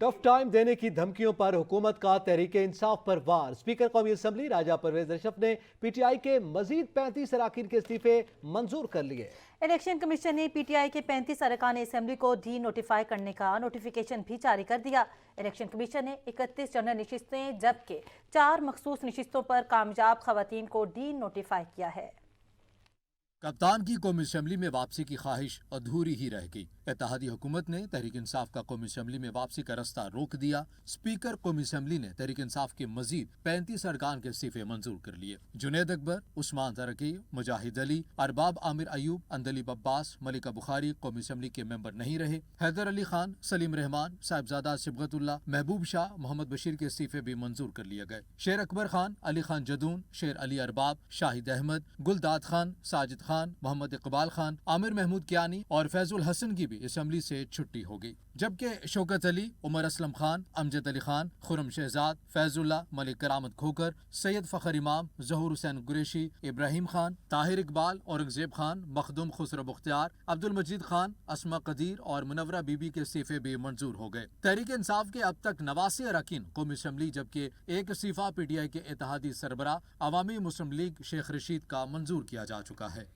Tough time देने की धमकियों पर हुकूमत का तहरीक इंसाफ पर वार। स्पीकर कौमी असम्बली राजा परवेज अशरफ ने पीटीआई के मजीद 35 अरकान के इस्तीफे मंजूर कर लिए। इलेक्शन कमीशन ने पीटीआई के 35 अरकान असम्बली को डी नोटिफाई करने का नोटिफिकेशन भी जारी कर दिया। इलेक्शन कमीशन ने 31 जनरल नशिस्तें जबकि 4 मखसूस नशिस्तों पर कामयाब खवातीन को डी नोटिफाई किया है। कप्तान की कौमी असम्बली में वापसी की ख्वाहिश अधूरी ही रह गई। इत्तेहादी हुकूमत ने तहरीक इंसाफ का कौमी असम्बली में वापसी का रास्ता रोक दिया। स्पीकर कौमी असम्बली ने तहरीक इंसाफ के मजीद 35 अरकान के इस्तीफे मंजूर कर लिए। जुनेद अकबर, उस्मान तरकी, मुजाहिद अली, अरबाब आमिर अयूब, अंदलीब अब्बास, मलिका बुखारी कौमी असम्बली के मेंबर नहीं रहे। हैदर अली खान, सलीम रहमान, साहिबजादा सिबगतुल्ला, महबूब शाह, मोहम्मद बशीर के इस्तीफे भी मंजूर कर लिए गए। शेर अकबर खान, अली खान जदून, शेर अली अरबाब, शाहिद अहमद, गुलदाद खान, साजिद खान, मोहम्मद इकबाल खान, आमिर महमूद कियानी और फैजुल हसन की भी असम्बली से छुट्टी हो गई। जबकि शौकत अली, उमर असलम खान, अमजद अली खान, खुरम शहजाद, फैजुल्ला, मलिक करामत खोकर, सैयद फखर इमाम, जहूर हुसैन कुरैशी, इब्राहिम खान, ताहिर इकबाल, औरंगजेब खान, मखदूम खुसरो मुख्तियार, अब्दुल मजीद खान, अस्मा कदीर और मुनव्वरा बीबी के इस्तीफे भी मंजूर हो गए। तहरीक इंसाफ के अब तक 89 अरकान कौमी असम्बली जबकि एक इस्तीफा पीटीआई के इत्तेहादी सरबराह अवामी मुस्लिम लीग शेख रशीद का मंजूर किया जा चुका है।